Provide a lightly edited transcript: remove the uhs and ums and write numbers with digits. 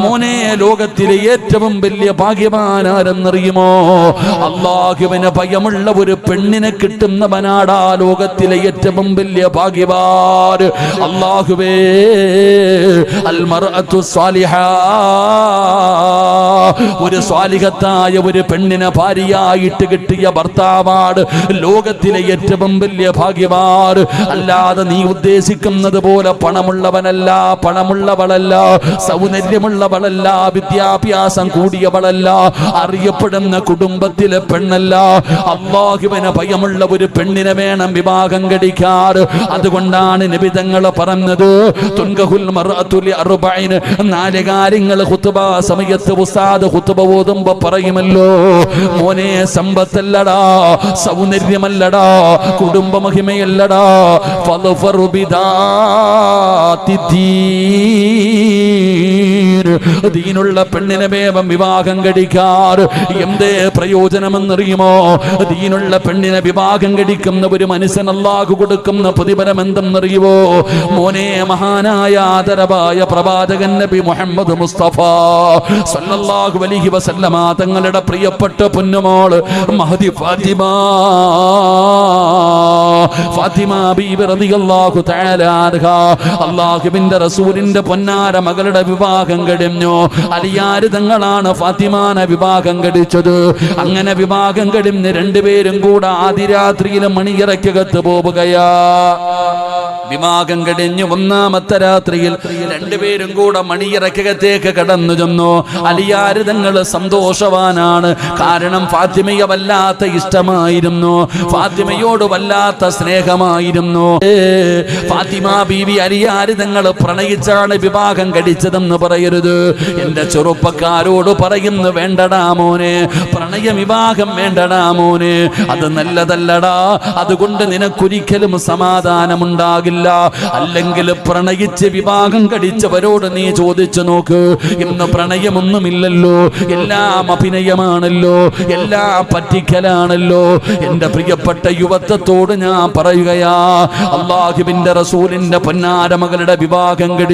മോനെ ലോകത്തിലെ ഏറ്റവും വലിയ ഭാഗ്യവാനാരെന്നറിയുമോ? അല്ലാഹുവിനെ ഭയമുള്ള ഒരു പെണ്ണിനെ കിട്ടുന്നവനാടാ ലോകത്തിലെ ഏറ്റവും വലിയ ഭാഗ്യവാൻ. അല്ലാഹുവേ, അൽ മർഅത്തു സ്വാലിഹ, ഒരു സ്വാലിഹത്തായ ഒരു പെണ്ണിനെ ഭാര്യയായിട്ട് കിട്ടിയ ഭർത്താവാണ് ലോകത്തിലെ ഏറ്റവും വലിയ ഭാഗ്യവാൻ. അല്ലാതെ നീ ഉദ്ദേശിക്കുന്നത് പോലെ പണമുള്ളവനല്ല, പണമുള്ളവളല്ല, സൗന്ദര്യമുള്ളവളല്ല, വിദ്യാഭ്യാസം കൂടിയവളല്ല, അറിയപ്പെടുന്ന കുടുംബത്തിലെ പെണ്ണല്ല. അല്ലാഹുവിനെ ഭയമുള്ള ഒരു പെണ്ണിനെ വേണം വിവാഹം കഴിക്കാൻ. അതുകൊണ്ടാണ് നബി തങ്ങൾ പറഞ്ഞത്, തുൻകഹുൽ മർഅതു ലിഅർബഇൻ, 4 കാര്യങ്ങൾ ഖുത്ബ സമയത്ത് ഉസ്താദ് ഖുത്ബ ഓതുമ്പോൾ പറയുമല്ലോ. മോനെ, സമ്പത്തല്ലടാ, സൗന്ദര്യമല്ലടാ, കുടുംബ മഹിമയല്ലടാ, ഫളഫറു ബിദാത്തി ദീനുള്ള പെണ്ണിനെ വേഗം വിവാഹം കഴിക്കാൻ. എന്തേ പ്രയോജനമെന്നറിയുമോ? ദീനുള്ള പെണ്ണിനെ വിവാഹം കഴിക്കുന്ന ഒരു മനുഷ്യൻ അല്ലാഹു കൊടുക്കുന്ന പ്രതിഫലം എന്തെന്നറിയുമോ? മോനെ, മഹാനായ ആദരവായ പ്രവാചകൻ നബി മുഹമ്മദ് മുസ്തഫ സല്ലല്ലാഹു അലൈഹി വസല്ലമ തങ്ങളുടെ പ്രിയപ്പെട്ട പൊന്നുമോൾ മഹദി ഫാത്തിമ ബീബി റളിയല്ലാഹു തആല അൻഹ, അല്ലാഹുവിന്റെ റസൂലിന്റെ പൊന്നാര മകളുടെ വിവാഹം കഴിഞ്ഞു. അലിയാർ തങ്ങളാണ് ഫാത്തിമാനെ വിവാഹം കഴിച്ചത്. അങ്ങനെ വിവാഹം കഴിഞ്ഞ് രണ്ടുപേരും കൂടെ ആദിരാത്രിയിൽ മണിയറയ്ക്കകത്ത് പോവുകയാ. വിവാഹം കഴിഞ്ഞ് 1ാമത്തെ രാത്രിയിൽ രണ്ടുപേരും കൂടെ മണിയറയ്ക്കകത്തേക്ക് കടന്നു ചെന്നു. അലിയാർ തങ്ങൾ സന്തോഷവാനാണ്. കാരണം ഫാത്തിമയെ വല്ലാത്ത ഇഷ്ടമായിരുന്നു, ഫാത്തിമയോട് വല്ലാത്ത സ്നേഹമായിരുന്നു. ഫാത്തിമ ബീവി അലിയാർ തങ്ങൾ പ്രണയിച്ചാണ് വിവാഹം കഴിച്ചതെന്ന് പറയരുത്. എന്റെ ചെറുപ്പക്കാരോട് പറയുന്നു, വേണ്ടടാ മോനെ, പ്രണയ വിവാഹം വേണ്ടടാ മോനെ, അത് നല്ലതല്ലടാ. അതുകൊണ്ട് നിനക്കൊരിക്കലും സമാധാനമുണ്ടാകില്ല. അല്ലെങ്കിൽ പ്രണയിച്ച് വിവാഹം കഴിച്ചവരോട് നീ ചോദിച്ചു നോക്ക്, ഇന്ന് പ്രണയമൊന്നുമില്ലല്ലോ, എല്ലാം അഭിനയമാണല്ലോ, എല്ലാം പറ്റിക്കലാണല്ലോ. എന്റെ പ്രിയപ്പെട്ട യുവത്വത്തോട് ഞാൻ പറയുകയാ, അല്ലാഹുവിന്റെ റസൂലിന്റെ പൊന്നാര മകളുടെ വിവാഹം കഴിച്ചു